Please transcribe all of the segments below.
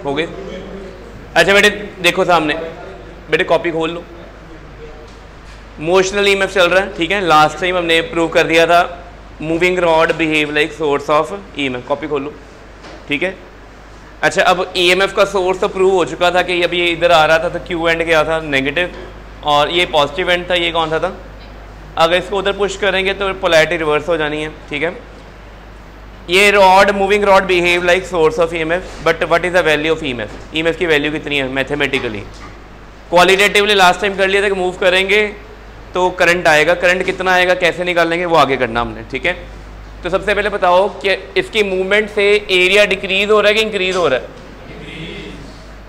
हो गए। अच्छा बेटे देखो सामने, बेटे कॉपी खोल लो। मोशनल ईएमएफ चल रहा है, ठीक है। लास्ट टाइम हमने प्रूव कर दिया था moving rod behave like source of EMF. Copy खोल लो, ठीक है। अच्छा अब ईएमएफ का सोर्स तो प्रूव हो चुका था कि अब ये इधर आ रहा था, तो क्यू एंड क्या था, नेगेटिव, और ये पॉजिटिव एंड था, ये कौन सा था। अगर इसको उधर पुश करेंगे तो पोलैरिटी रिवर्स हो जानी है, ठीक है। ये rod moving rod behave like source of EMF, but what is the value of EMF. EMF की वैल्यू कितनी है मैथमेटिकली। क्वालिटेटिवली लास्ट टाइम कर लिया था कि मूव करेंगे तो करंट आएगा, करंट कितना आएगा कैसे निकालेंगे वो आगे करना हमने, ठीक है। तो सबसे पहले बताओ कि इसकी मूवमेंट से एरिया डिक्रीज हो रहा है कि इंक्रीज हो रहा है।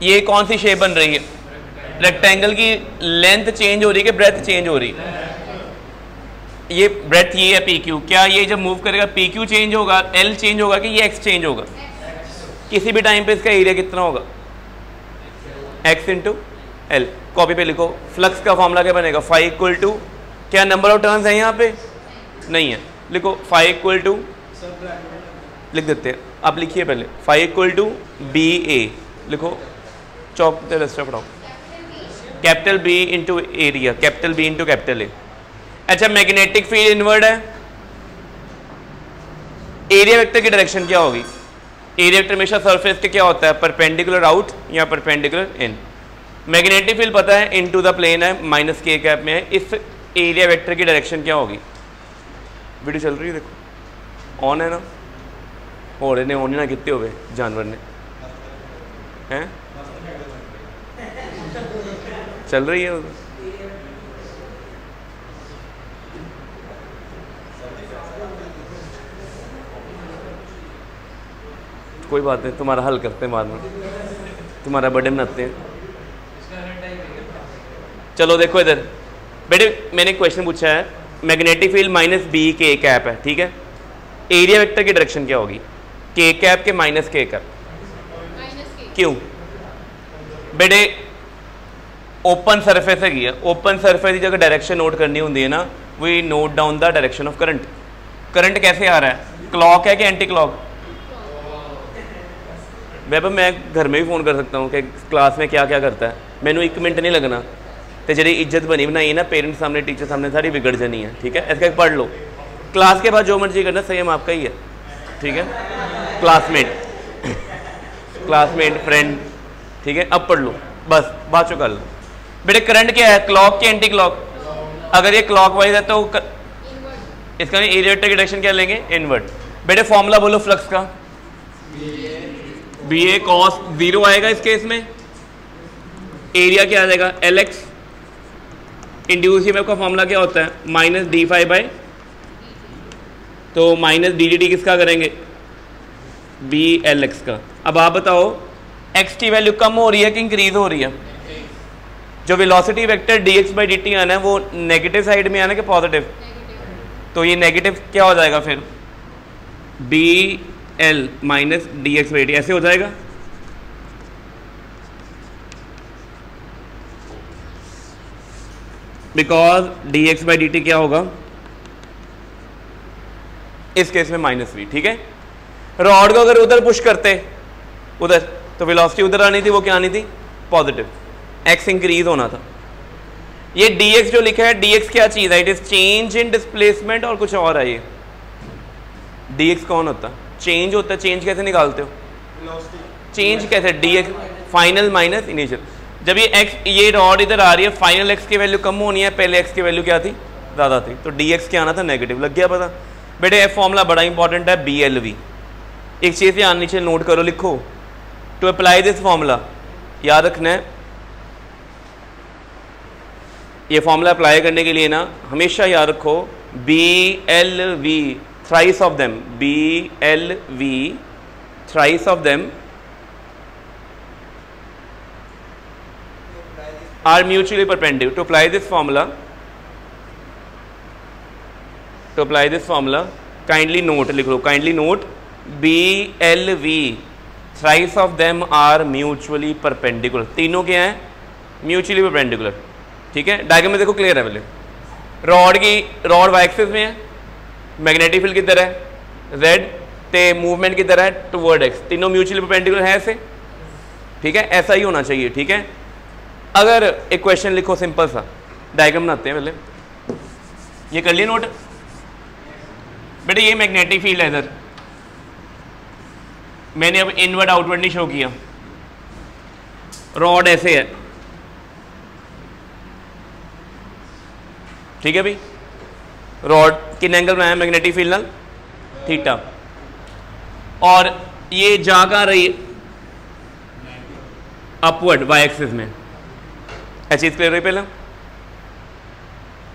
ये कौन सी शेप बन रही है, रेक्टेंगल की लेंथ चेंज हो रही है कि ब्रेथ चेंज हो रही है। ये ब्रेथ ये है पी क्यू, क्या ये जब मूव करेगा पी क्यू चेंज होगा, एल चेंज होगा कि ये एक्स चेंज होगा। किसी भी टाइम पे इसका एरिया कितना होगा, एक्स इंटू एल। कॉपी पे लिखो, फ्लक्स का फॉर्मूला क्या बनेगा, फाई इक्वल टू, क्या नंबर ऑफ टर्न्स है यहाँ पे नहीं है, लिखो फाई इक्वल टू, लिख देते हैं आप, लिखिए पहले phi equal to B A, लिखो चौक पे रस्ता पढ़ाओ, capital B into area, capital B into capital A. अच्छा मैग्नेटिक फील्ड इनवर्ड है, एरिया वेक्टर की डायरेक्शन क्या होगी। एरिया वेक्टर हमेशा सरफेस के क्या होता है, परपेंडिकुलर आउट या परपेंडिकुलर इन। मैग्नेटिक फील्ड पता है इनटू द प्लेन है, माइनस के कैप में है। इस एरिया वेक्टर की डायरेक्शन क्या होगी। वीडियो चल रही है देखो, ऑन है ना, हो रहे ने ऑन ही ना कितने हुए जानवर ने हैं, चल रही है उधर। कोई बात नहीं, तुम्हारा हल करते हैं बाद में, तुम्हारा बर्थडे मनाते हैं। चलो देखो इधर बेटे, मैंने क्वेश्चन पूछा है मैग्नेटिक फील्ड माइनस बी के कैप है, ठीक है। एरिया वेक्टर की डायरेक्शन क्या होगी, के कैप के माइनस के कैप, क्यों बेटे ओपन सरफेस है, ओपन सरफेस की जगह डायरेक्शन नोट करनी होती है ना, we note down the direction of current. Current कैसे आ रहा है, क्लॉक है कि एंटी क्लॉक। वैसे मैं घर में भी फ़ोन कर सकता हूँ कि क्लास में क्या क्या करता है, मैंने 1 मिनट नहीं लगना, तो जी इज्जत बनी बनाई है ना पेरेंट्स सामने टीचर सामने सारी बिगड़ जानी है, ठीक है। ऐसा पढ़ लो, क्लास के बाद जो मर्जी करना संयम आपका ही है, ठीक है। क्लासमेट फ्रेंड, ठीक है। अब पढ़ लो बस, बाद चो कर लो। बेटे करंट क्या है, क्लॉक के एंटी क्लॉक। अगर ये क्लॉक वाइज है तो इसका एरिया वेक्टर की डायरेक्शन क्या लेंगे, इनवर्ट। बेटे फॉर्मूला बोलो फ्लक्स का, बी ए कॉस 0 आएगा इस केस में, एरिया क्या आ जाएगा एल एक्स, इंड्यूस ईएमएफ का फॉर्मूला क्या होता है माइनस डी फाई बाई, तो माइनस डी डी टी किसका करेंगे, बी एल एक्स का। अब आप बताओ एक्स की वैल्यू कम हो रही है कि इंक्रीज हो रही है। जो velocity vector D X by D T आना है वो नेगेटिव साइड में आना है कि पॉजिटिव, तो ये नेगेटिव क्या हो जाएगा फिर, B L minus D X by D, ऐसे हो जाएगा। Because D X by D T क्या होगा इस केस में माइनस वी, ठीक है। रॉड को अगर उधर पुश करते उधर, तो वेलोसिटी उधर आनी थी, वो क्या आनी थी पॉजिटिव, एक्स इंक्रीज होना था। ये डी एक्स जो लिखा है, डी एक्स क्या चीज है, it is change in displacement और कुछ और है। ये डी एक्स कौन होता है, चेंज होता है। चेंज कैसे निकालते हो, चेंज कैसे, D x final minus initial. जब ये एक्स, ये रॉड इधर आ रही है, फाइनल एक्स की वैल्यू कम होनी है, पहले एक्स की वैल्यू क्या थी ज़्यादा थी, तो डी एक्स क्या आना था नेगेटिव। लग गया पता बेटे। ये फॉर्मूला बड़ा इंपॉर्टेंट है, बी एल वी। एक चीज़ यहाँ नीचे नोट करो, लिखो टू अप्लाई दिस फॉर्मूला, याद रखना है ये फॉर्मूला अप्लाई करने के लिए ना हमेशा याद रखो B L V, thrice of them, B L V thrice of them are mutually perpendicular. To apply this formula, kindly note, लिख लो, kindly note B L V thrice of them are mutually perpendicular. तीनों क्या हैं mutually perpendicular, ठीक है। Diagram में देखो clear है। पहले रॉड वाई एक्सिस में है, मैग्नेटिक फील्ड किधर है, Z, ते मूवमेंट किधर है टुवर्ड एक्स, तीनों म्यूचुअली परपेंडिकुलर है ऐसे। ठीक है, ऐसा ही होना चाहिए। ठीक है, अगर एक क्वेश्चन लिखो सिंपल सा, डायग्राम बनाते हैं पहले, ये कर लिए नोट बेटे, ये मैग्नेटिक फील्ड है इधर, मैंने अब इनवर्ड आउटवर्ड नहीं शो किया, रॉड ऐसे है, ठीक है भाई, रॉड किन एंगल बनाया मैग्नेटिक फील्ड नाल थीटा, और ये जा कहाँ रही है अपवर्ड वाई एक्सिस में, ऐसी चीज क्लियर हुई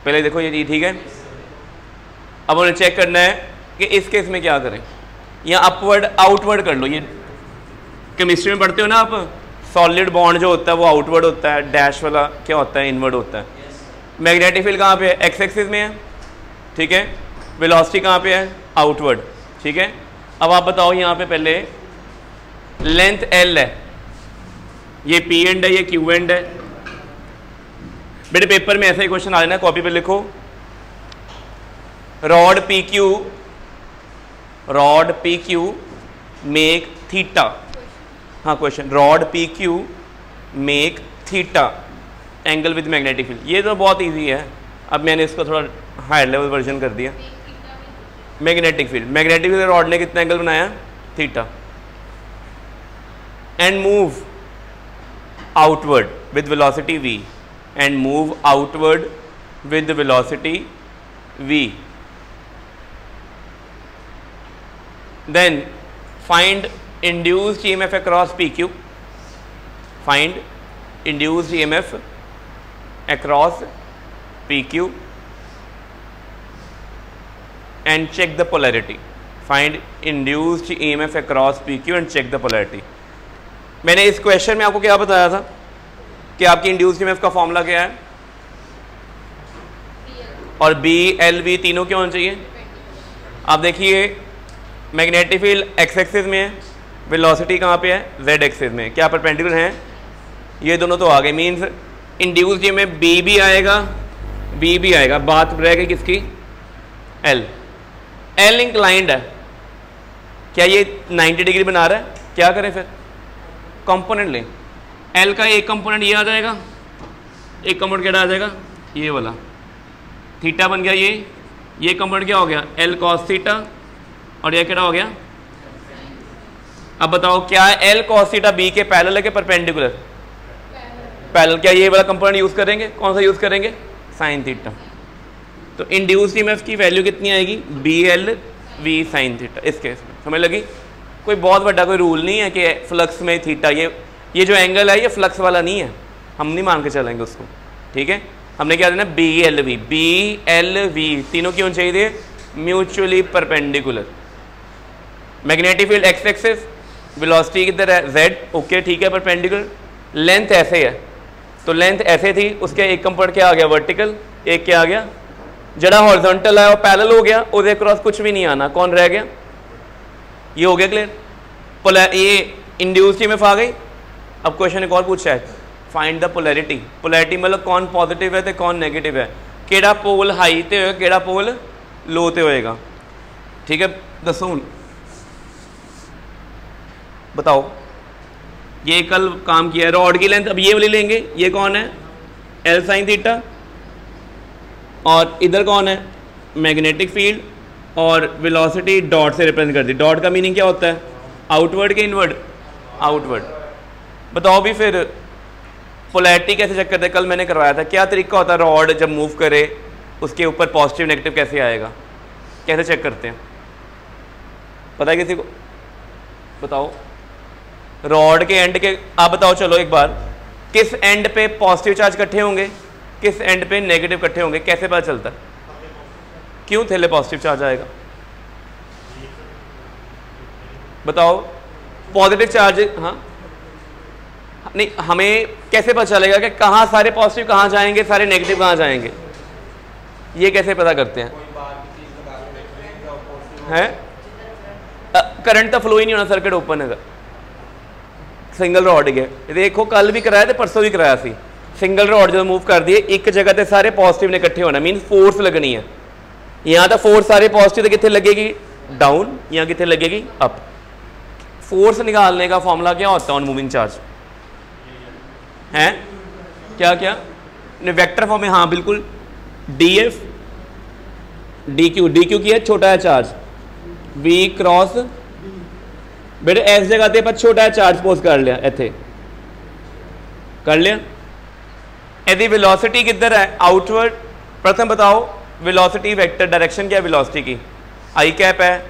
पहले देखो ये ठीक है। अब उन्हें चेक करना है कि इस केस में क्या करें, या अपवर्ड आउटवर्ड कर लो, ये केमिस्ट्री में पढ़ते हो ना आप, सॉलिड बॉन्ड जो होता है वो आउटवर्ड होता है, डैश वाला क्या होता है इनवर्ड होता है। मैग्नेटिक फील्ड कहाँ पे है, एक्स एक्सिस में है, ठीक है, वेलोसिटी कहाँ पे है, आउटवर्ड, ठीक है। अब आप बताओ यहाँ पे पहले लेंथ एल है, ये पी एंड है, ये क्यू एंड है। बेटे पेपर में ऐसा ही क्वेश्चन आ रहा है, कॉपी पे लिखो, rod P Q make theta, हाँ question, rod P Q make theta angle with magnetic field, ये तो बहुत इजी है, अब मैंने इसको थोड़ा हायर लेवल वर्जन कर दिया। मैग्नेटिक फील्ड रॉड ने कितना एंगल बनाया, theta, and move outward with velocity v, and move outward with the velocity v. Then find induced EMF across PQ. Find induced EMF across PQ and check the polarity. Find induced EMF across PQ and check the polarity. मैंने इस question में आपको क्या बताया था कि आपकी induced EMF का फॉर्मूला क्या है, और बी एल वी तीनों क्या होना चाहिए। आप देखिए मैग्नेटिक फील्ड एक्स एक्सिस में है, वेलोसिटी कहाँ पे है, जेड एक्सिस में, क्या परपेंडिकुलर हैं, ये दोनों तो आ गए, मीन्स इंड्यूस्ड ईएमएफ बी भी आएगा, बात रह गई किसकी, एल इंक्लाइंड है, क्या ये 90 डिग्री बना रहा है, क्या करें फिर, कंपोनेंट लें, एल का एक कंपोनेंट ये आ जाएगा, एक कंपोनेंट क्या आ जाएगा, ये वाला, थीटा बन गया, ये कंपोनेंट क्या हो गया, एल कॉस थीटा, और ये क्या हो गया। अब बताओ क्या एल कॉस थीटा बी के पैरेलल है कि परपेंडिकुलर, पैरेलल, क्या ये वाला कंपोनेंट यूज करेंगे, कौन सा यूज करेंगे, साइन थीटा। तो इंड्यूस्ड ईएमएफ की वैल्यू कितनी आएगी, B L V sine theta, इस केस में समझ लगी। कोई बहुत बड़ा कोई रूल नहीं है कि फ्लक्स में थीटा, ये जो एंगल है ये फ्लक्स वाला नहीं है, हम नहीं मान के चलेंगे उसको, ठीक है। हमने क्या देना, बी एल वी तीनों क्यों चाहिए, mutually perpendicular. Magnetic field x axis, velocity किधर है, जेड, ओके ठीक है, परपेंडिकुलर, लेंथ ऐसे है, तो लेंथ ऐसे थी, उसके एक कंपोनेंट क्या आ गया, वर्टिकल, एक क्या आ गया, जड़ा हॉरिजॉन्टल है और पैरेलल हो गया, उसके क्रॉस कुछ भी नहीं आना, कौन रह गया, ये हो गया क्लियर। ये इंड्यूस्ड ईएमएफ आ गई। अब क्वेश्चन एक और पूछा है, फाइंड द पोलैरिटी, पोलैरिटी मतलब कौन पॉजिटिव है तो कौन नेगेटिव है, केड़ा पोल हाई ते होएगा, केड़ा पोल लो ते होएगा, ठीक है। दसो हुण बताओ, ये कल काम किया है, रॉड की लेंथ अब ये वाली लेंगे, ये कौन है, एल साइन थीटा, और इधर कौन है, मैग्नेटिक फील्ड, और वेलोसिटी डॉट से रिप्रेजेंट कर दी। डॉट का मीनिंग क्या होता है, आउटवर्ड के इनवर्ड, आउटवर्ड। बताओ भी फिर पोलैरिटी कैसे चेक करते हैं, कल मैंने करवाया था, क्या तरीका होता है, रॉड जब मूव करे उसके ऊपर पॉजिटिव नेगेटिव कैसे आएगा, कैसे चेक करते हैं, पता है किसी को, बताओ। रॉड के एंड के, आप बताओ चलो एक बार, किस एंड पे पॉजिटिव चार्ज इकट्ठे होंगे, किस एंड पे नेगेटिव इकट्ठे होंगे, कैसे पता चलता है, क्यों थैले पॉजिटिव चार्ज आएगा, बताओ। पॉजिटिव चार्ज, हाँ नहीं, हमें कैसे पता चलेगा कि कहाँ सारे पॉजिटिव कहाँ जाएंगे, सारे नेगेटिव कहाँ जाएंगे, ये कैसे पता करते हैं, करंट तो फ्लो ही नहीं होना, सर्किट ओपन है, सिंगल रॉड है, देखो कल भी कराया, परसों भी कराया सी, सिंगल रॉड जो मूव कर दिए एक जगह ते सारे पॉजिटिव ने इकट्ठे होना, मीन फोर्स लगनी है, यहाँ तो फोर्स सारे पॉजिटिव कितने लगेगी, डाउन, यहाँ कितने लगेगी, अप। फोर्स निकालने का फॉर्मूला क्या होता है ऑन मूविंग चार्ज, हैं क्या क्या वेक्टर फॉर्म में, हाँ बिल्कुल, डी एफ डी क्यू की है छोटा है चार्ज, वी क्रॉस बेटे इस जगह ते पर छोटा है चार्ज पोज कर लिया, इत्थे कर लिया। यदि वेलोसिटी किधर है, आउटवर्ड। प्रथम बताओ वेलोसिटी वेक्टर डायरेक्शन क्या है वेलोसिटी की, आई कैप है,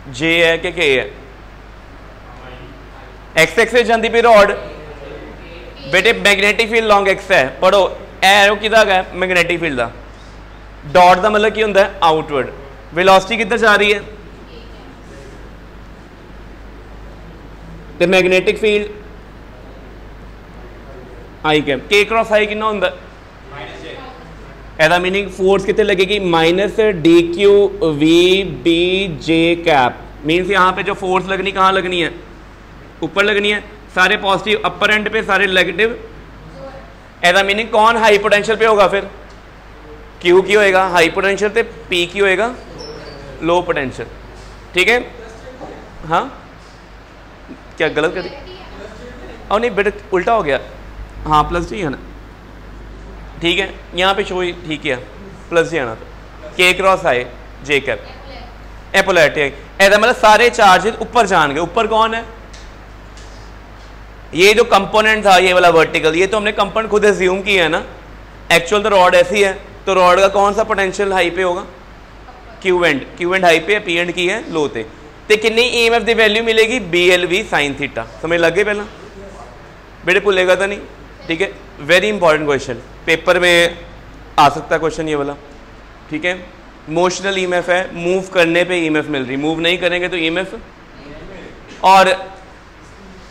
जे है कि के है, एक्स एक्सिस जाती पी रॉड बेटे मैग्नेटिक फील्ड लॉन्ग एक्स है, पढ़ो एरो किदा है मैग्नेटिक फील्ड का, डॉट का मतलब की होता है आउटवर्ड, वेलोसिटी किधर जा रही है तो मैग्नेटिक फील्ड आई कैप, के क्रॉस आई कितना होता है, एदा मीनिंग फोर्स कितने लगेगी minus D Q V B J cap, means यहाँ पे जो फोर्स लगनी कहाँ लगनी है, ऊपर लगनी है, सारे पॉजिटिव अपर एंड पे, सारे नेगेटिव। एदा मीनिंग कौन हाई पोटेंशियल पे होगा, फिर क्यू की होएगा हाई पोटेंशियल पे, पी की होएगा लो पोटेंशियल, ठीक है। हाँ क्या गलत कर दी, और नहीं बेटे उल्टा हो गया, हाँ प्लस जी है ना, ठीक है यहाँ पे शो ठीक है प्लस जी आना, तो के क्रॉस आए जे कैप एपोलैरिटी है, ऐसा मतलब सारे चार्जेस ऊपर जाएंगे। ऊपर कौन है, ये जो कंपोनेंट था ये वाला वर्टिकल, ये तो हमने कंपोनेंट खुद एज्यूम किया है ना, एक्चुअल तो रॉड ऐसी है, तो रॉड का कौन सा पोटेंशियल हाई पे होगा, क्यू एंड हाई पे, पी एंड की है लो ते, तो कितनी ईएमएफ की वैल्यू मिलेगी BLV sin थीटा, समझ लग गए पहला बेटे, भूलेगा तो नहीं, ठीक है। वेरी इंपॉर्टेंट क्वेश्चन, पेपर में आ सकता है क्वेश्चन ये वाला, ठीक है। मोशनल ईएमएफ है, मूव करने पे ईएमएफ मिल रही, मूव नहीं करेंगे तो ईएमएफ, और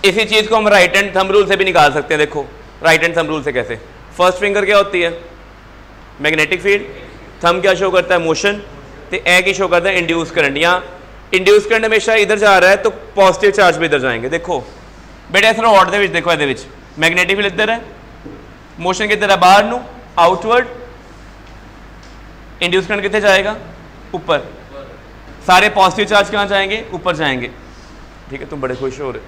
इसी चीज़ को हम राइट हैंड थंब रूल से भी निकाल सकते हैं। देखो राइट हैंड थंब रूल से कैसे, फर्स्ट फिंगर क्या होती है मैग्नेटिक फील्ड, थंब क्या शो करता है मोशन, तो ए की शो करता है इंड्यूस करंट, यहाँ इंड्यूस करंट हमेशा इधर जा रहा है तो पॉजिटिव चार्ज भी इधर जाएंगे। देखो बेटे इस रॉड दे विच देखो ये मैग्नेटिक फील्ड इधर है, मोशन किधर है बाहर नू आउटवर्ड, इंड्यूस करंट कितने जाएगा ऊपर, सारे पॉजिटिव चार्ज कहाँ जाएंगे ऊपर जाएंगे, ठीक है। तुम बड़े खुश हो रहे,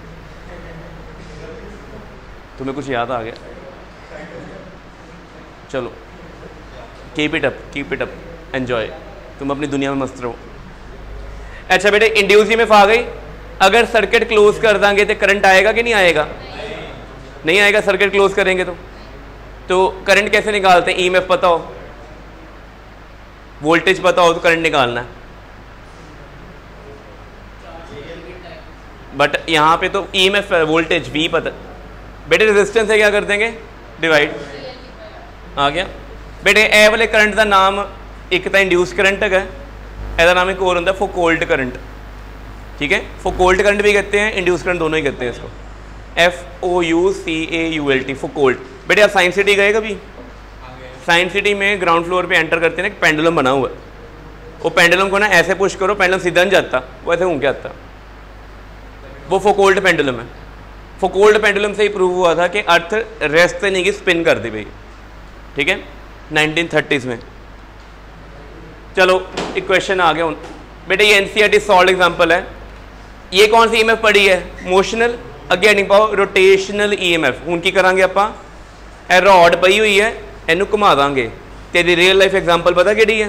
तुम्हें कुछ याद आ गया, चलो कीप इट अप एंजॉय, तुम अपनी दुनिया में मस्त रहो। अच्छा बेटे इंड्यूस ईएमएफ आ गई, अगर सर्किट क्लोज कर देंगे तो करंट आएगा कि नहीं आएगा, नहीं आएगा, सर्किट क्लोज करेंगे तो करंट कैसे निकालते हैं, ईएमएफ पता हो, वोल्टेज पता हो तो करंट निकालना है, बट यहाँ पे तो ईएमएफ वोल्टेज V पता, बेटे रेजिस्टेंस है क्या कर देंगे डिवाइड, आ गया बेटे। ए वाले करंट का नाम एक तो इंड्यूस करंट है, ਇਹਦਾ नाम एक और होता है फौकॉल्ट करंट, ठीक है। फौकॉल्ट करंट भी कहते हैं, इंड्यूस करंट दोनों ही कहते हैं इसको, FOUCAULT फौकॉल्ट। बेटे आप साइंस सिटी गए कभी, साइंस सिटी में ग्राउंड फ्लोर पे एंटर करते हैं, एक पेंडुलम बना हुआ है, वो पेंडुलम को ना ऐसे पुश करो पेंडुलम सीधा नहीं जाता, वो ऐसे घूम के आता, वो फौकॉल्ट पेंडुलम है। फौकॉल्ट पेंडुलम से ही प्रूव हुआ था कि अर्थ रेस्ट से नहीं की स्पिन कर दी भाई, ठीक है 1930s में। चलो एक क्वेश्चन आ गया बेटे, ये NCERT सॉल्व एग्जांपल है, ये कौन सी ईएमएफ पड़ी है मोशनल, अगे नहीं पाओ रोटेशनल ईएमएफ। हूँ की करांगे आप, रॉड पई हुई है इनू घुमा देंगे, तेरी रियल लाइफ एग्जांपल पता कि है,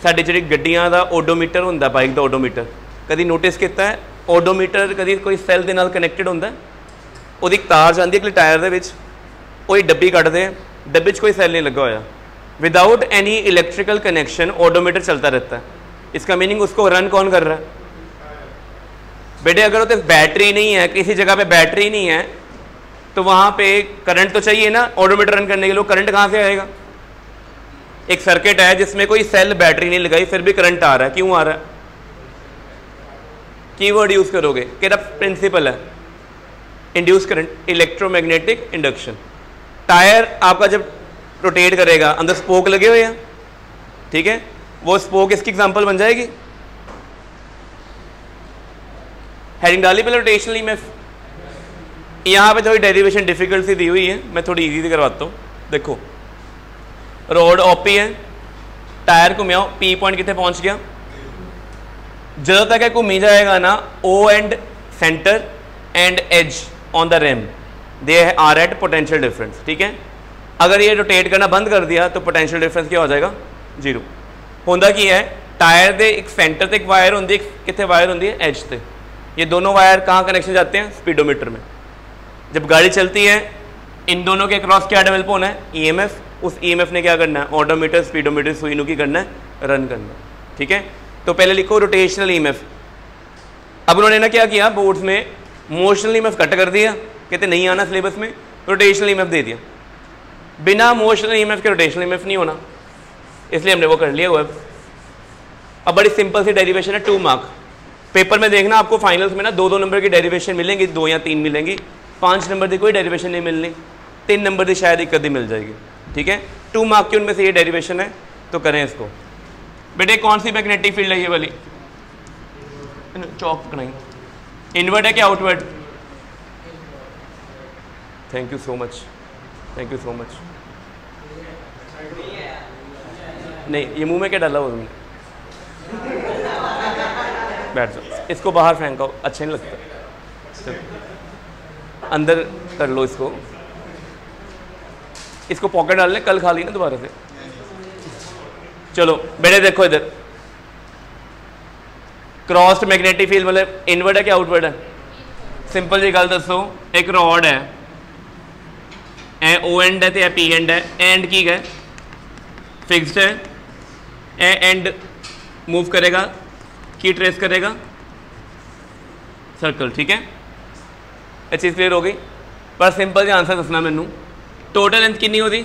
साड़ी जी गड्डियां का ओडोमीटर होंगे, बाइक का ओडोमीटर कभी नोटिस किया है, ओडोमीटर कभी कोई सैल के नाल कनैक्टेड होंगे, वो तार जाती है टायर के, वो डब्बी कटते हैं, डब्बे कोई सैल नहीं लगा होया, without any electrical connection odometer चलता रहता है। इसका मीनिंग उसको रन कौन कर रहा है बेटे, अगर तो बैटरी नहीं है, किसी जगह पे बैटरी नहीं है तो वहाँ पे करंट तो चाहिए ना ओडोमीटर रन करने के लिए, करंट कहाँ से आएगा, एक सर्किट है जिसमें कोई सेल बैटरी नहीं लगाई फिर भी करंट आ रहा है, क्यों आ रहा है, कीवर्ड यूज करोगे, क्या प्रिंसिपल है induce current electromagnetic induction. Tyre आपका जब रोटेट करेगा अंदर स्पोक लगे हुए हैं, ठीक है, वो स्पोक इसकी एग्जांपल बन जाएगी, हेडिंग डाली पहले रोटेशनल ईएमएफ। यहाँ पे थोड़ी डेरिवेशन डिफिकल्ट सी दी हुई है, मैं थोड़ी इजी से करवाता हूँ। देखो रोड ओपी है, टायर घूमिया, पी पॉइंट कितने पहुँच गया, जो तक घूमी जाएगा ना O and centre and edge on the rim, they are at potential difference, ठीक है। अगर ये रोटेट करना बंद कर दिया तो पोटेंशियल डिफरेंस क्या हो जाएगा, जीरो। होंदा की है, टायर के एक सेंटर से एक वायर होंगी, कितने वायर होंगी है, एज से। ये दोनों वायर कहाँ कनेक्शन जाते हैं, स्पीडोमीटर में। जब गाड़ी चलती है इन दोनों के क्रॉस क्या डेवलप होना है, ईएमएफ। उस ईएमएफ ने क्या करना है, ऑडोमीटर स्पीडोमीटर सुई की करना है, रन करना है, ठीक है। तो पहले लिखो रोटेशनल ईएमएफ। अब उन्होंने ना क्या किया, बोर्ड्स में मोशनल ईएमएफ कट कर दिया, कहते नहीं आना सिलेबस में, रोटेशनल ईएमएफ दे दिया। बिना मोशनल ईएमएफ के रोटेशनल ईएमएफ नहीं होना, इसलिए हमने वो कर लिया हुआ है। अब बड़ी सिंपल सी डेरिवेशन है, 2 मार्क। पेपर में देखना आपको फाइनल्स में ना 2-2 नंबर की डेरिवेशन मिलेंगी, 2 या 3 मिलेंगी। 5 नंबर की कोई डेरिवेशन नहीं मिलनी, 3 नंबर की शायद एक आधी मिल जाएगी, ठीक है। 2 मार्क की उनमें से ये डेरिवेशन है, तो करें इसको। बेटे कौन सी मैग्नेटिक फील्ड है ये वाली, चौक पकड़ाएंगे, इनवर्ड है क्या outward? Thank you so much, thank you so much. नहीं, ये मुंह में क्या डाला हुआ तुमने? बैठ जाओ, इसको बाहर फेंको, अच्छा नहीं लगता। चलो अंदर कर लो इसको, इसको पॉकेट डाल लें, कल खा ली ना दोबारा से। चलो बेटे देखो इधर, क्रॉस्ड मैग्नेटिक फील्ड मतलब इनवर्ड है क्या आउटवर्ड है? सिंपल जी गल दसो, एक रॉड है, ए ओ एंड है तो पी एंड है, एंड की है फिक्स्ड है, ए एंड मूव करेगा, की ट्रेस करेगा, सर्कल, ठीक है। ये चीज़ क्लियर हो गई। पर सिंपल जी आंसर दसना मैनू, टोटल लेंथ कितनी होती,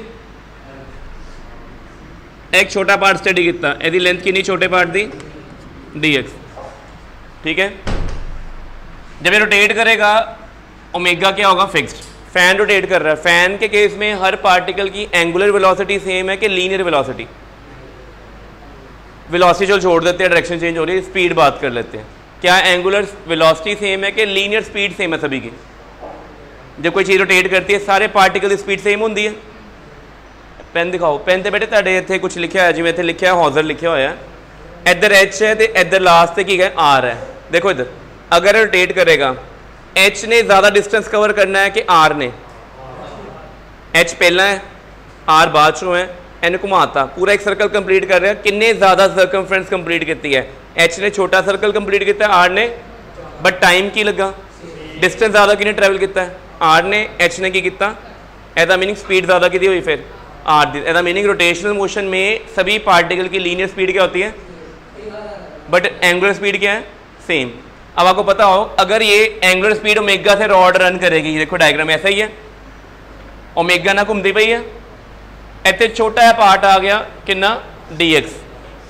एक छोटा पार्ट स्टडी किया, यदि लेंथ कितनी छोटे पार्ट दी, dx, ठीक है। जब ये रोटेट करेगा ओमेगा क्या होगा, फिक्स्ड। फैन रोटेट कर रहा है, फैन के केस में हर पार्टिकल की एंगुलर वेलोसिटी सेम है कि लीनियर वेलोसिटी? वेलोसिटी जो छोड़ देते हैं, डायरेक्शन चेंज हो रही है, स्पीड बात कर लेते हैं। क्या एंगुलर वेलोसिटी सेम है कि लीनियर स्पीड सेम है सभी की? जब कोई चीज़ रोटेट करती है सारे पार्टिकल की स्पीड सेम होती है। पेन दिखाओ, पेन तो बेटे तेरे इतने कुछ लिखा है, जिवें इतने लिखा है हॉजर लिखा हुआ है, इधर एच है तो इधर लास्ट से की है आर है। देखो इधर अगर रोटेट करेगा, एच ने ज़्यादा डिस्टेंस कवर करना है कि आर ने? एच पहला है, आर बाद चो है, एन घुमाता पूरा एक सर्कल कंप्लीट कर रहा है, किन्ने ज़्यादा सर्कमफ्रेंस कंप्लीट की है? एच ने छोटा सर्कल कंप्लीट किया, आर ने, बट टाइम की लगा, डिस्टेंस ज़्यादा किन्ने ट्रैवल किया है? आर ने, एच ने की किया, एदा मीनिंग स्पीड ज़्यादा की हुई फिर आर दी। एदा मीनिंग रोटेशनल मोशन में सभी पार्टिकल की लीनियर स्पीड क्या होती है, बट एंगुलर स्पीड क्या है, सेम। अब आपको पता हो अगर ये एंगुलर स्पीड ओमेगा से रॉड रन करेगी, देखो डायग्राम ऐसा ही है, ओमेगा ना घूमती पई है, इतने छोटा है पार्ट आ गया कितना, dx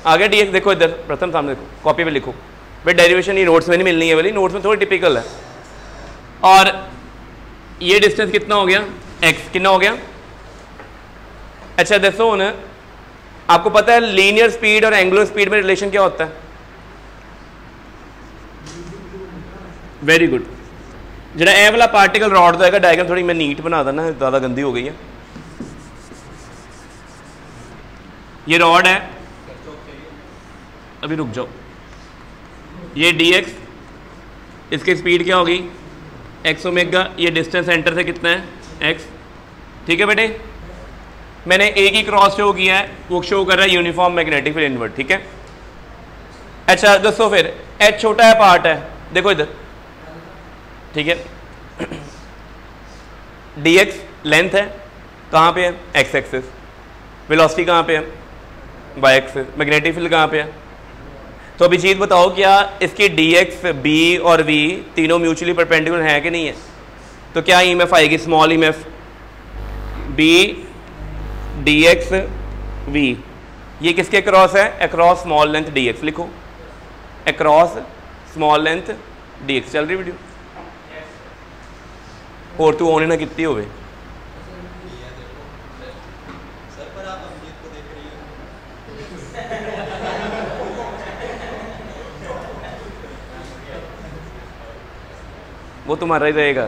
आ गया, dx देखो इधर प्रथम सामने देखो, कॉपी पे लिखो भाई, डेरिवेशन ये नोट्स में नहीं मिलनी है वाली, नोट्स में थोड़ी टिपिकल है। और ये डिस्टेंस कितना हो गया, x कितना हो गया। अच्छा दसो हुन, आपको पता है लीनियर स्पीड और एंगुलर स्पीड में रिलेशन क्या होता है? Very good. जो ए वाला पार्टिकल रॉड का है, डायग्राम थोड़ी मैं नीट बना देना, ज़्यादा गंदी हो गई है। ये रॉड है, अभी रुक जाओ, ये dx, इसकी स्पीड क्या होगी, x ओमेगा, ये डिस्टेंस सेंटर से कितना है, x, ठीक है बेटे। मैंने एक ही क्रॉस शो किया है, वो शो कर रहा है यूनिफॉर्म मैग्नेटिक फील्ड इनवर्ड, ठीक है। अच्छा दसो फिर, h छोटा है पार्ट है, देखो इधर, ठीक है। dx लेंथ है, कहाँ पे है, x एक्सिस, वेलोसिटी कहाँ पे है, y एक्सिस, मैग्नेटिक फील्ड कहाँ पे है। तो अभी चीज़ बताओ, क्या इसकी dx, b और v तीनों म्यूचुअली परपेंडिकुलर है कि नहीं है? तो क्या ईएमएफ आएगी, small EMF b dx v, ये किसके क्रॉस है, अक्रॉस स्मॉल लेंथ dx, लिखो अक्रॉस स्मॉल लेंथ dx। चल रही वीडियो, और तू ऑन ना कितनी होवे। वो तुम्हारा ही रहेगा,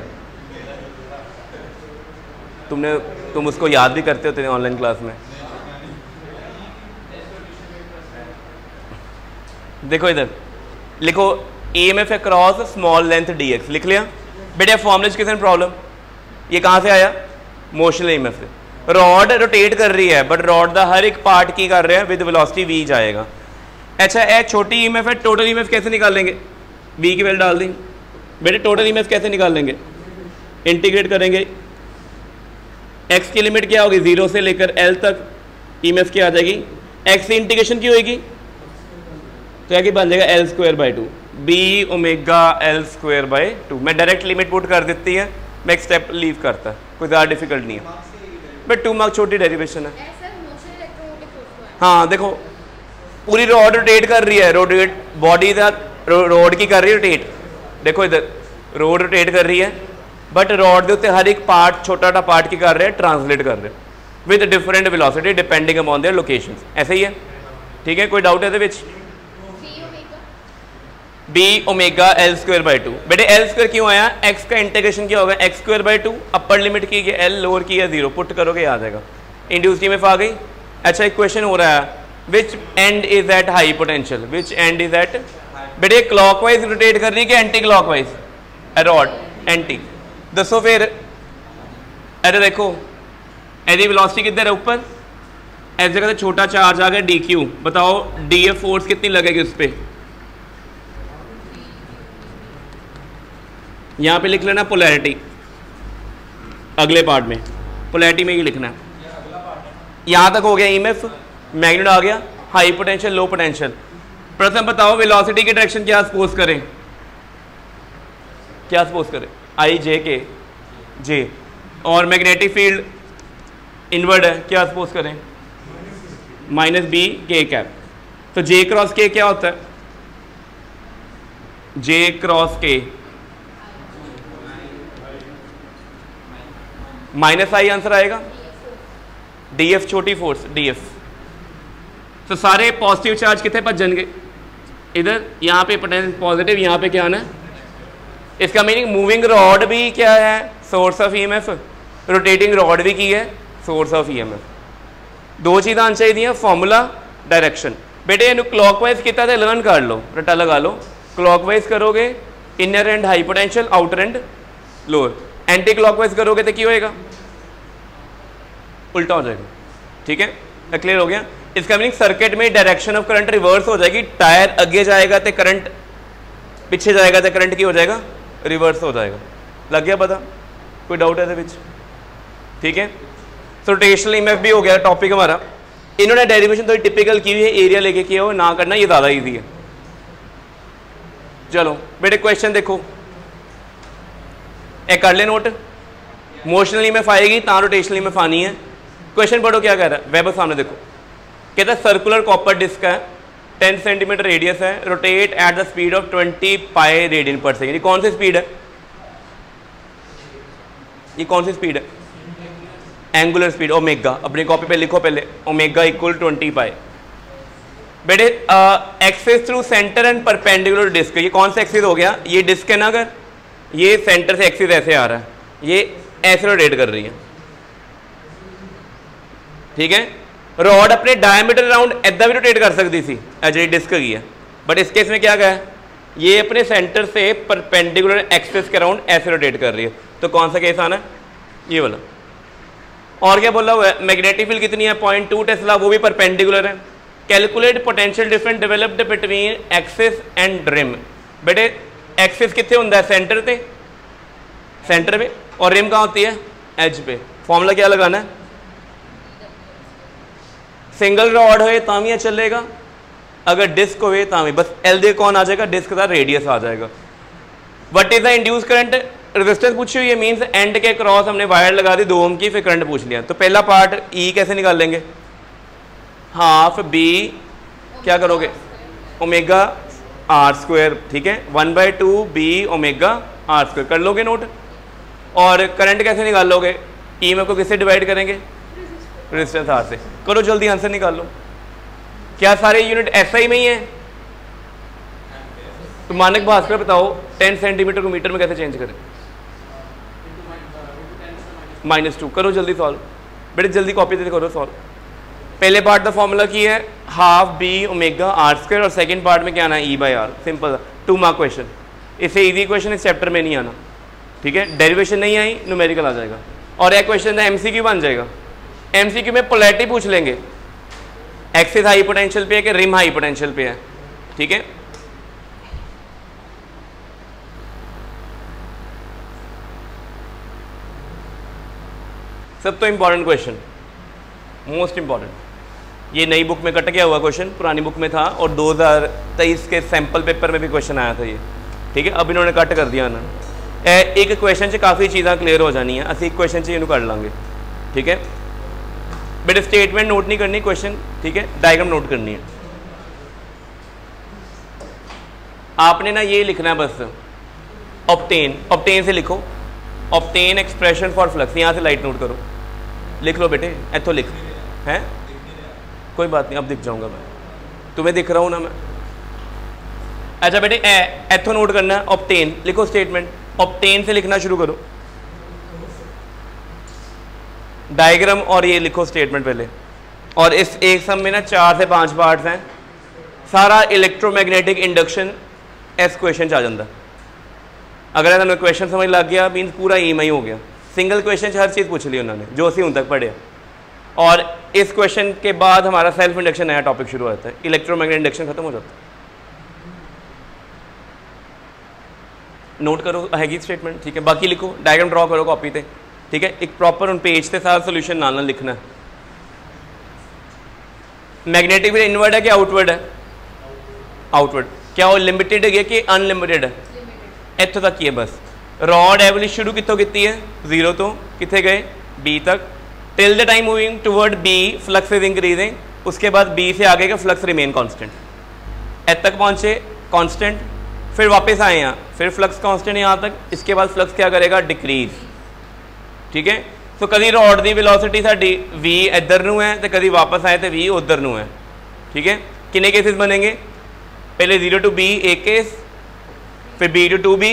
तुम उसको याद भी करते होते ऑनलाइन क्लास में। देखो इधर लिखो EMF across small length dx, लिख लिया बेटे। फॉर्मूले किसी प्रॉब्लम, ये कहाँ से आया? मोशनल ईएमएफ से। रॉड रोटेट कर रही है बट रॉड का हर एक पार्ट की कर रहे हैं विद वेलोसिटी v जाएगा। अच्छा ये छोटी ईएमएफ है, टोटल ईएमएफ कैसे निकालेंगे? v की वैल्यू डाल देंगे। बेटे टोटल ईएमएफ कैसे निकालेंगे? इंटीग्रेट करेंगे, x की लिमिट क्या होगी 0 से लेकर l तक, ईएमएफ क्या आ जाएगी? x से इंटीग्रेशन की होगी तो क्या बन जाएगा L²/2 b ओमेगा L²/2। मैं डायरेक्ट लिमिट पुट कर देती है, मैं एक स्टेप लीव करता है, कोई ज़्यादा डिफिकल्ट नहीं है बट 2 मार्क्स छोटी डेरिवेशन है। हाँ देखो पूरी रॉड रोटेट कर रही है, रोटेट बॉडी का रोड की कर रही है रोटेट, देखो इधर रोड रोटेट कर रही है बट रॉड के उत्ते हर एक पार्ट छोटा पार्ट की कर रहे हैं ट्रांसलेट कर रहे हैं with different velocity depending upon their location. ऐसे ही है, ठीक है, कोई डाउट है विच? b omega L²/2। बेटे L² क्यों आया? x का इंटीग्रेशन क्या होगा? x²/2, अपर लिमिट की है L, लोअर की है 0, पुट करोगे आ जाएगा, इंड्यूस्ड ईएमएफ आ गई। अच्छा एक क्वेश्चन हो रहा है which end is at high potential, which end is at, बेटे क्लॉकवाइज रोटेट कर रही है कि एंटी क्लॉकवाइज? रॉड एंटी, दसो फिर। अरे देखो एदी वेलोसिटी किधर है? ऊपर, इस जगह से छोटा चार्ज आ गया dq, बताओ df फोर्स कितनी लगेगी उस पर? यहाँ पे लिख लेना पोलैरिटी, अगले पार्ट में पोलैरिटी में ही लिखना है। यहाँ तक हो गया ईएमएफ, मैग्नेट आ गया, हाई पोटेंशियल लो पोटेंशियल। प्रथम बताओ वेलोसिटी की डायरेक्शन क्या सपोज करें? क्या सपोज करें? आई जे के जे, और मैग्नेटिक फील्ड इनवर्ड है, क्या सपोज करें? -b k cap. तो j क्रॉस k क्या होता है? j cross k -i answer आएगा, df छोटी फोर्स df। तो सारे पॉजिटिव चार्ज कितने भजनगे? इधर, यहाँ पे पोटेंशियल पॉजिटिव, यहाँ पे क्या आना है? इसका मीनिंग मूविंग रॉड भी क्या है? Source of EMF, rotating rod भी की है सोर्स ऑफ ईएमएफ। दो चीज़ें आनी चाहिए, फॉर्मूला डायरेक्शन। बेटे इन क्लॉकवाइज कितना तो लर्न कर लो, रटा लगा लो। क्लॉकवाइज करोगे inner and high potential, outer and lower, anti clockwise करोगे तो क्या होएगा? उल्टा हो जाएगा, ठीक है, क्लियर हो गया? इसका मीनिंग सर्किट में डायरेक्शन ऑफ करंट रिवर्स हो जाएगी, टायर आगे जाएगा तो करंट पीछे जाएगा तो करंट की हो जाएगा? रिवर्स हो जाएगा। लग गया पता? कोई डाउट है विच? ठीक है, तो रोटेशनल ईएमएफ भी हो गया टॉपिक हमारा। इन्होंने डेरिवेशन थोड़ी टिपिकल की हुई है, एरिया लेके किया हो, ना करना ये ज़्यादा ईजी है। चलो बेटे क्वेश्चन देखो, एक कर ले नोट, मोशनल ईएमएफ आएगी तो रोटेशनल ईएमएफ आनी है। क्वेश्चन पढ़ो क्या कह रहा है, वेब सामने देखो, कहता है सर्कुलर कॉपर डिस्क है, 10 सेंटीमीटर रेडियस है, rotate at the speed of 20 pi radian per second. ये कौन सी स्पीड है? ये कौन सी स्पीड है? Angular speed, omega. अपनी कॉपी पे लिखो पहले, ओमेगा इक्वल 20 पाई। बेटे axis through centre and perpendicular disc, ये कौन सा एक्सिस हो गया? ये डिस्क है ना, अगर ये सेंटर से एक्सिस ऐसे आ रहा है, ये ऐसे रोटेट कर रही है, ठीक है। रॉड अपने डायमीटर अराउंड ऐदा भी रोटेट कर सकती थी जी डिस्क की है, बट इस केस में क्या है, ये अपने सेंटर से परपेंडिकुलर एक्सिस के अराउंड ऐसे रोटेट कर रही है। तो कौन सा केस आना है? ये वाला। और क्या बोला हुआ है? मैग्नेटिक फील्ड कितनी है? 0.2 टेस्ला, वो भी परपेंडिकुलर है। Calculate potential difference developed between axis and rim. बेटे एक्सिस कितने होता है? सेंटर पे, सेंटर पे, और रिम कहाँ होती है? एज पे। फॉर्मूला क्या लगाना है? सिंगल रॉड हो तो भी चलेगा, अगर डिस्क हो तो भी, बस एल दे कौन आ जाएगा? डिस्क का रेडियस आ जाएगा। What is the induce current? Resistance पूछी हुई है, मीन्स एंड के क्रॉस हमने वायर लगा दी 2 ओम की, फिर करंट पूछ लिया। तो पहला पार्ट ई कैसे निकाल लेंगे? हाफ बी क्या करोगे? ओमेगा आर स्क्वायर, ठीक है, 1/2 बी ओमेगा आर स्क्वायर कर लोगे नोट। और करंट कैसे निकाल लोगे? ई में को किससे डिवाइड करेंगे? रेजिस्टेंस आर से। करो जल्दी आंसर निकाल लो। क्या सारे यूनिट एसआई में ही है? तो मानक भास्कर बताओ 10 सेंटीमीटर को मीटर में कैसे चेंज करें? -2। करो जल्दी सॉल्व, बेटे जल्दी कॉपी दे करो सॉल्व। पहले पार्ट का फॉर्मूला की है half B omega R square, और सेकंड पार्ट में क्या आना है? E by R. Simple 2 mark question, इससे इजी क्वेश्चन इस चैप्टर में नहीं आना। ठीक है, डेरिवेशन नहीं आई न्यूमेरिकल आ जाएगा। और एक क्वेश्चन है एमसीक्यू बन जाएगा। एमसीक्यू में पोलैरिटी पूछ लेंगे, एक्सिस हाई पोटेंशियल पे है कि रिम हाई पोटेंशियल पे है, ठीक है। सब तो इंपॉर्टेंट क्वेश्चन, मोस्ट इंपॉर्टेंट, ये नई बुक में कट गया हुआ क्वेश्चन, पुरानी बुक में था और 2023 के सैंपल पेपर में भी क्वेश्चन आया था ये, ठीक है। अब इन्होंने कट कर दिया ना, एक क्वेश्चन से काफ़ी चीज़ें क्लियर हो जानी है, असं एक क्वेश्चन से इन्हों कर लाँगे, ठीक है। बट स्टेटमेंट नोट नहीं करनी, क्वेश्चन, ठीक है, डायग्राम नोट करनी है। आपने ना ये लिखना है बस, ऑब्टेन, ऑब्टेन से लिखो, ऑब्टेन एक्सप्रेशन फॉर फ्लक्स, यहाँ से लाइट नोट करो, लिख लो बेटे, इथों लिख, हैं कोई बात नहीं, अब दिख जाऊंगा मैं, तुम्हें दिख रहा हूँ ना मैं। अच्छा बेटे इथों नोट करना है, ऑब्टेन लिखो, स्टेटमेंट ऑब्टेन से लिखना शुरू करो, डायग्राम और ये लिखो स्टेटमेंट पहले। और इस एक सम में ना 4 से 5 पार्ट्स हैं, सारा इलेक्ट्रोमैग्नेटिक इंडक्शन इस क्वेश्चन आ जाता। अगर तुम्हें क्वेश्चन समझ लग गया मीन्स पूरा ईएमआई हो गया। सिंगल क्वेश्चन हर चीज़ पूछ ली उन्होंने जो असी हूँ तक पढ़े। और इस क्वेश्चन के बाद हमारा सेल्फ इंडक्शन नया टॉपिक शुरू हो जाता है, इलेक्ट्रोमैग्नेटिक इंडक्शन खत्म हो जाता है। नोट करो हैगी स्टेटमेंट, ठीक है। बाकी लिखो, डायग्राम ड्रॉ करो कॉपी पे, ठीक है। एक प्रॉपर उन पेज से सारा सोल्यूशन नाल लिखना है। मैग्नेटिक फील्ड इनवर्ड है कि आउटवर्ड है? आउटवर्ड। क्या वो लिमिटेड है कि अनलिमिटेड है? इतों तक ही है बस। रॉड एवली शुरू कितों की है? 0 तो कितने गए? B तक। Till the time moving toward B flux is increasing, उसके बाद B से आगे का फ्लक्स रिमेन कांस्टेंट। एत तक पहुंचे कांस्टेंट, फिर वापस आए यहाँ, फिर फ्लक्स कांस्टेंट यहाँ तक, इसके बाद फ्लक्स क्या करेगा? डिक्रीज, ठीक है। तो कभी रॉड की वेलोसिटी साडी V इधर नूं है तो कभी वापस आए तो V उधर नूं है, ठीक है। कितने केसेस बनेंगे? पहले 0 to B एक केस, फिर B to 2B,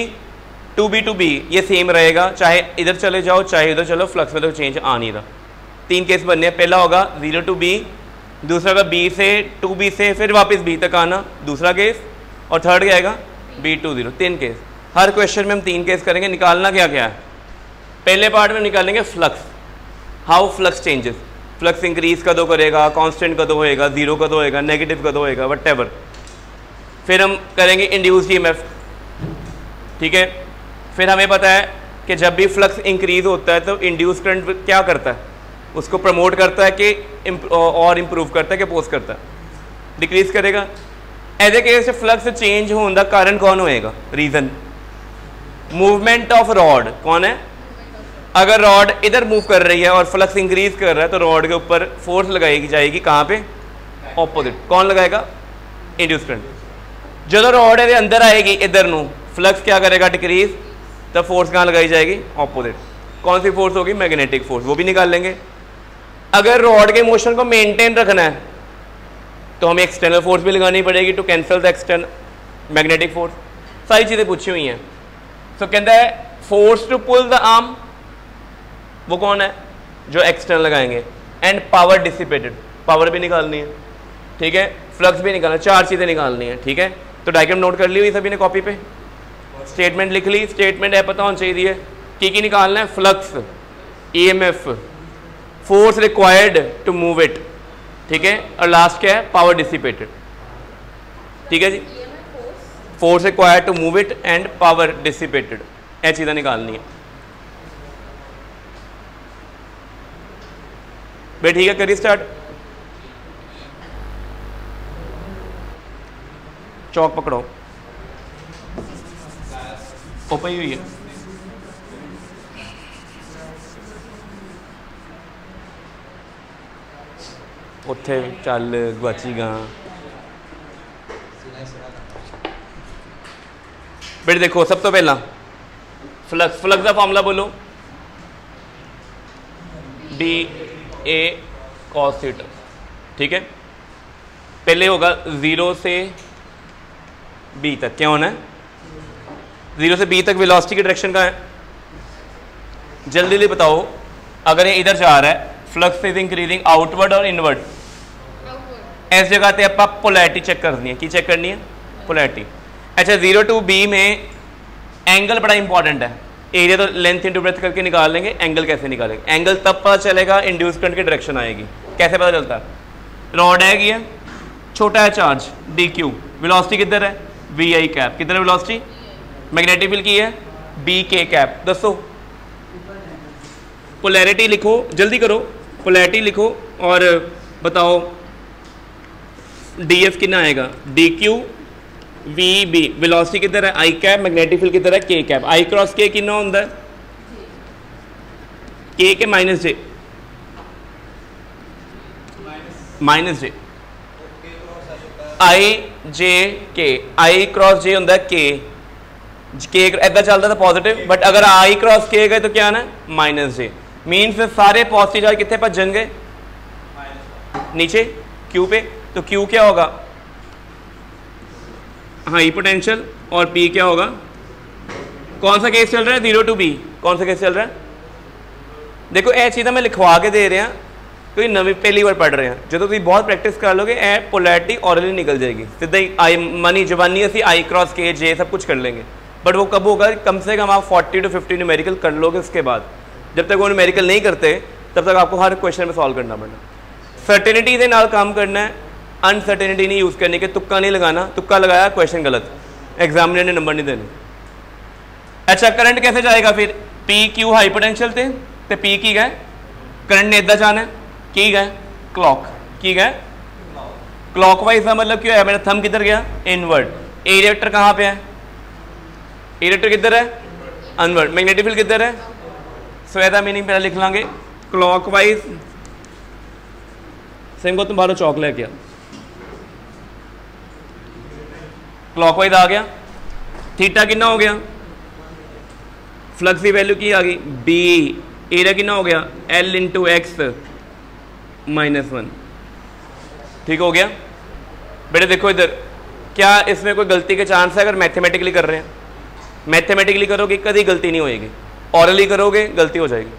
2B to B ये सेम रहेगा, चाहे इधर चले जाओ चाहे इधर चलो, फ्लक्स में तो चेंज आ नहीं रहा। 3 केस बनने हैं। पहला होगा 0 to B, दूसरा होगा B से 2B से फिर वापस B तक आना, दूसरा केस, और थर्ड क्या आएगा? B to 0। 3 case. Her question में हम 3 केस करेंगे। निकालना क्या क्या है? पहले पार्ट में निकालेंगे flux, how flux changes, flux increase कदों करेगा, कांस्टेंट कदों होएगा, 0 कदों होएगा, नेगेटिव कदों होएगा, वट। फिर हम करेंगे इंड्यूस्ड ईएमएफ, ठीक है। फिर हमें पता है कि जब भी फ्लक्स इंक्रीज होता है तो इंड्यूस करंट क्या करता है? उसको प्रमोट करता है कि और इम्प्रूव करता है कि पोस्ट करता है? डिक्रीज करेगा। ऐसे केस फ्लक्स चेंज होने का कारण कौन होएगा? Reason movement of rod. कौन है? अगर रॉड इधर मूव कर रही है और फ्लक्स इंक्रीज कर रहा है तो रॉड के ऊपर फोर्स लगाई जाएगी, कहाँ पे? ऑपोजिट। कौन लगाएगा? Induce current. जो रॉड है अंदर आएगी इधर नू, फ्लक्स क्या करेगा? डिक्रीज। तब फोर्स कहाँ लगाई जाएगी? ऑपोजिट। कौन सी फोर्स होगी? मैग्नेटिक फोर्स, वो भी निकाल लेंगे। अगर रॉड के मोशन को मेंटेन रखना है तो हमें एक्सटर्नल फोर्स भी लगानी पड़ेगी to cancel the external magnetic force. सारी चीज़ें पूछी हुई हैं। तो कहता है force to pull the arm, वो कौन है? जो एक्सटर्नल लगाएंगे। एंड पावर डिसिपेटेड, पावर भी निकालनी है, ठीक है। फ्लक्स भी निकालना, 4 चीज़ें निकालनी है, ठीक है। तो डायग्राम नोट कर ली हुई सभी ने कॉपी पे, स्टेटमेंट लिख ली। स्टेटमेंट है पता होना चाहिए कि निकालना है? Flux, EMF, force required to move it, ठीक है। और लास्ट क्या है? पावर डिसिपेटेड, ठीक है जी। Force required to move it and power dissipated, ये चीज़ें निकालनी है भाई, ठीक है। करिए स्टार्ट। चौक पकड़ो, ओपन हुई है। उत्थे चल गुआची गा। बेटे देखो, सब तो पहला फ्लक्स, फ्लक्स का फॉर्मूला बोलो, DA cos थीटा, ठीक है। पहले होगा 0 से B तक, क्या होना है? 0 से B तक वेलोसिटी की डायरेक्शन का है। जल्दी जल्दी बताओ, अगर ये इधर जा रहा है, फ्लक्स इज इंक्रीजिंग आउटवर्ड और इनवर्ड? इस जगह पे आप पोलैरिटी चेक करनी है। की चेक करनी है? पोलैरिटी। अच्छा, 0 to B में एंगल बड़ा इंपॉर्टेंट है। एरिया तो लेंथ इंटू ब्रेथ करके निकाल लेंगे, एंगल कैसे निकालेंगे? एंगल तब पता चलेगा इंड्यूस करंट की डायरेक्शन आएगी। कैसे पता चलता है? रॉड है ये, छोटा है चार्ज डी क्यू, वेलोसिटी किधर है? वी आई कैप, किधर है वेलोसिटी? मैग्नेटिक फील्ड की है बी के कैप। दसो पोलैरिटी लिखो, जल्दी करो, पोलैरिटी लिखो और बताओ डी एफ कितना आएगा? D Q V B, velocity किधर है? आई कैप, मैग्नेटिक फील्ड किधर है? के कैप। आई क्रॉस के कितना होता है? के माइनस जे, माइनस जे, आई जे के, आई क्रॉस जे होता है के ऐसा चलता था पॉजिटिव, बट अगर आई क्रॉस के गए तो क्या आना है? माइनस जे। मीन्स सारे पॉजिटिव चार्ज कितने पर जन गए? नीचे क्यू पे। तो क्यू क्या होगा? हाई पोटेंशियल, और पी क्या होगा? कौन सा केस चल रहा है? 0 to B। कौन सा केस चल रहा है? देखो ये चीज़ मैं लिखवा के दे रहे हैं, कोई नवी पहली बार पढ़ रहे हैं, जो तो तुम बहुत प्रैक्टिस कर लोगे ए पोलैरिटी ऑरली निकल जाएगी सीधा ही। आई मनी जबानी असी आई क्रॉस के जे सब कुछ कर लेंगे, बट वो कब होगा? कम से कम आप 40 to 50 न्यूमेरिकल कर लोगे। उसके बाद जब तक वो न्यूमेरिकल नहीं करते तब तक आपको हर क्वेश्चन में सॉल्व करना पड़ना। सर्टेनिटी के नाल काम करना है, अनसर्टेनिटी नहीं यूज़ करने के। तुक्का नहीं लगाना, तुक्का लगाया क्वेश्चन गलत, एग्जामिनर ने नंबर नहीं देने। अच्छा करंट कैसे जाएगा फिर? पी क्यू हाई पोटेंशियल थे तो पी की गए करंट ने इदा जाना है, की गए क्लॉक, की गए क्लॉकवाइज का मतलब क्यों है? मेरा थंब किधर गया? इनवर्ड। ए रिएक्टर कहाँ पे है? ए रिएक्टर किधर है? अनवर्ड। मैग्नेटिक फील्ड किधर है? सो ऐसा मीनिंग पहले लिख लांगे क्लॉकवाइज। सेम को तुम बाहरों चौक लेके आ, क्लॉकवाइज आ गया। थीटा कितना हो गया? फ्लक्स की वैल्यू की आ गई बी, एरिया कितना हो गया? L into x -1। ठीक हो गया बेटे? देखो इधर, क्या इसमें कोई गलती के चांस है? अगर मैथमेटिकली कर रहे हैं, मैथमेटिकली करोगे कभी गलती नहीं होएगी, ऑरली करोगे गलती हो जाएगी।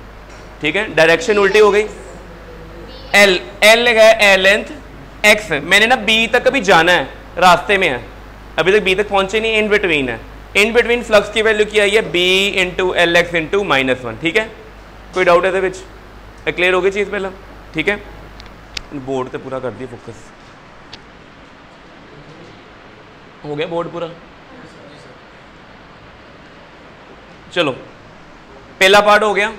ठीक है, डायरेक्शन उल्टी हो गई। एल एल है एल लेंथ, एक्स मैंने ना बी तक अभी जाना है, रास्ते में है, अभी तक बी तक पहुंचे नहीं, इन बिटवीन है। इन बिटवीन फ्लक्स की वैल्यू क्या है? B into L X into -1। ठीक है, कोई डाउट है विच? क्लियर हो गई चीज़ पहला? ठीक है, बोर्ड तो पूरा कर दिया, फोकस हो गया बोर्ड पूरा। चलो पहला पार्ट हो गया।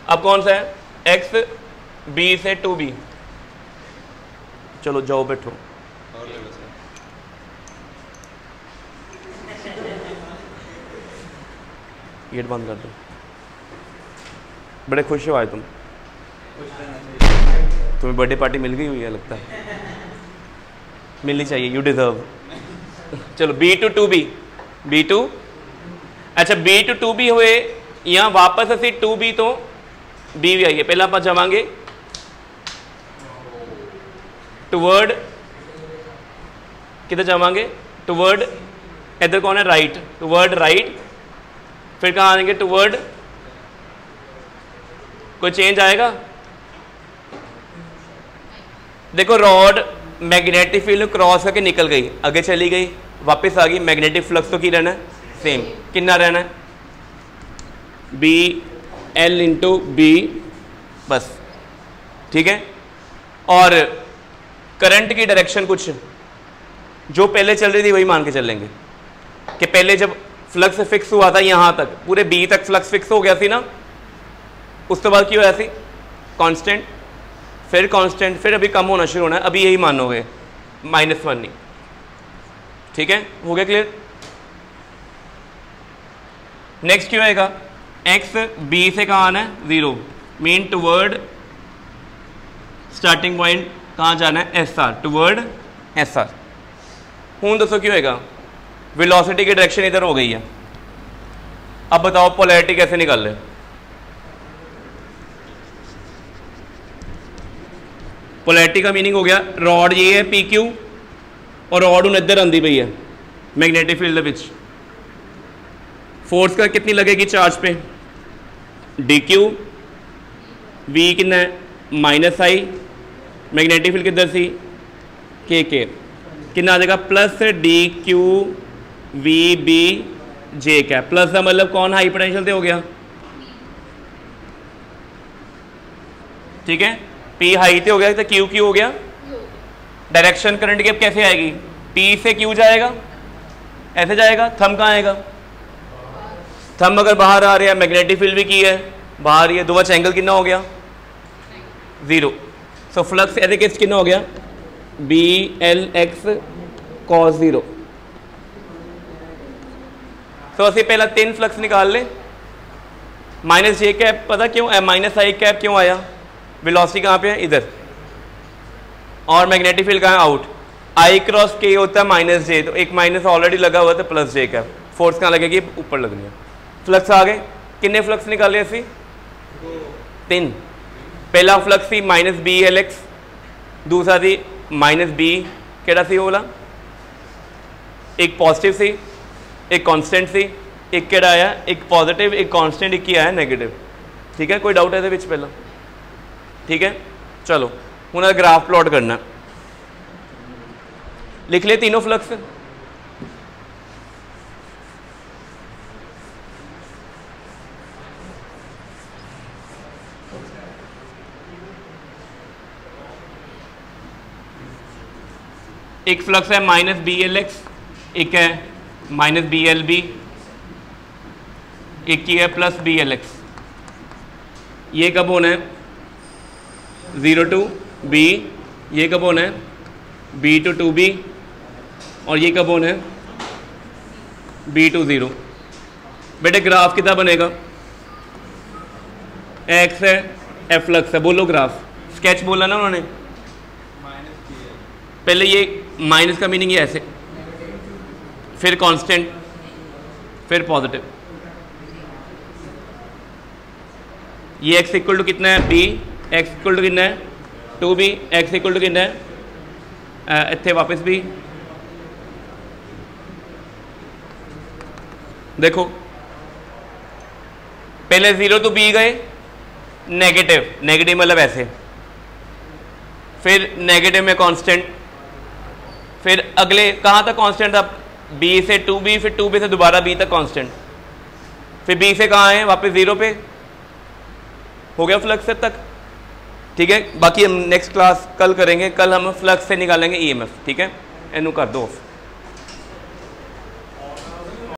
अब कौन सा है? एक्स बी से टू बी। चलो जाओ बैठो। गेट बंद कर दो। बड़े खुश हो आए तुम, तुम्हें बर्थडे पार्टी मिल गई हुई है लगता है, मिलनी चाहिए, यू डिजर्व। चलो B two to B, B two, अच्छा बी टू टू बी हुए, यहाँ वापस असी टू बी तो बी भी आइए। पहला आप जावांगे टूवर्ड, किधर जावांगे? टूवर्ड, इधर कौन है? Right, toward right. फिर कहाँ आएंगे? टूवर्ड, कोई चेंज आएगा? देखो रॉड मैग्नेटिक फील्ड क्रॉस करके निकल गई, आगे चली गई, वापस आ गई, मैग्नेटिक फ्लक्स तो की रहना है सेम, कितना रहना है? बी एल इंटू बी, बस। ठीक है, और करंट की डायरेक्शन कुछ जो पहले चल रही थी वही मान के चलेंगे कि पहले जब फ्लक्स फिक्स हुआ था यहाँ तक, पूरे बी तक फ्लक्स फिक्स हो गया थी ना, उस तो बाद क्यों ऐसी कांस्टेंट, फिर कांस्टेंट, फिर अभी कम होना शुरू होना है, अभी यही मानोगे -1 नहीं। ठीक है, हो गया क्लियर? नेक्स्ट क्यों आएगा? एक्स बी से कहाँ आना है? 0, मीन टूवर्ड स्टार्टिंग पॉइंट कहाँ जाना है? SR, toward SR। हूँ दोस्तों क्यों होएगा? वेलोसिटी की डायरेक्शन इधर हो गई है। अब बताओ पोलैरिटी कैसे निकाल ले? पोलैरिटी का मीनिंग हो गया रॉड ये है PQ और रॉड हूँ इधर आती पई है मैग्नेटिक फील्ड विच, फोर्स का कितनी लगेगी चार्ज पे? DQ, V कितना है? -I, मैग्नेटिक फील्ड किधर सी? KK, कितना आ जाएगा? प्लस DQ VB जे कैप प्लस का मतलब कौन हाई पोटेंशियल से हो गया, ठीक है, पी हाई से हो गया तो क्यू क्यू हो गया। डायरेक्शन करंट की अब कैसे आएगी, पी से क्यू जाएगा, ऐसे जाएगा, थंब कहाँ आएगा, थंब अगर बाहर आ रहा है, मैग्नेटिक फील्ड भी की है बाहर, ये दो एंगल कितना हो गया 0। सो फ्लक्स ऐसे केस कितना हो गया बी एल एक्स कॉस 0। तो असं पहला 3 फ्लक्स निकाल ले, माइनस जे कैप पता क्यों, माइनस आई कैप क्यों आया, वेलोसिटी कहाँ पे है इधर, और मैग्नेटिक फील्ड कहाँ है आउट, आई क्रॉस के होता है माइनस जे, तो एक माइनस ऑलरेडी लगा हुआ था प्लस जे कैप, फोर्स कहाँ लगेगी ऊपर लगनी है। फ्लक्स आ गए, कितने फ्लक्स निकाले असी 3। पहला फ्लक्स थी माइनस बी एल एक्स, दूसरा थी माइनस बी केड़ा सी वाला, एक पॉजिटिव सी एक कांस्टेंट सी, एक केड़ा आया एक पॉजिटिव एक कांस्टेंट, एक ही आया नेगेटिव, ठीक है, कोई डाउट है ये पहला, ठीक है। चलो हूँ ग्राफ प्लॉट करना, लिख ले तीनों फ्लक्स, एक फ्लक्स है माइनस बी एल एक्स, एक है माइनस बी एल बी, एक की है प्लस बी एल एक्स। ये कब होना है 0 to b, ये कब होना है b to 2b, और ये कब होना है b to 0। बेटे ग्राफ कितना बनेगा, x है f फ्लक्स है, बोलो ग्राफ, स्केच बोला ना उन्होंने, पहले ये माइनस का मीनिंग ये ऐसे, फिर कांस्टेंट, फिर पॉजिटिव, ये x इक्वल टू कितना है b, x इक्वल टू कितना है 2b, x इक्वल टू कितना है इतने वापस भी, देखो पहले 0 to b गए नेगेटिव, नेगेटिव मतलब ऐसे, फिर नेगेटिव में कांस्टेंट, फिर अगले कहाँ तक कांस्टेंट था b से 2b, फिर 2b से दोबारा b तक कांस्टेंट, फिर b से कहाँ है वापस 0 पे, हो गया फ्लक्स तक, ठीक है। बाकी हम नेक्स्ट क्लास कल करेंगे, कल हम फ्लक्स से निकालेंगे ईएमएफ, ठीक है, इनू कर दो।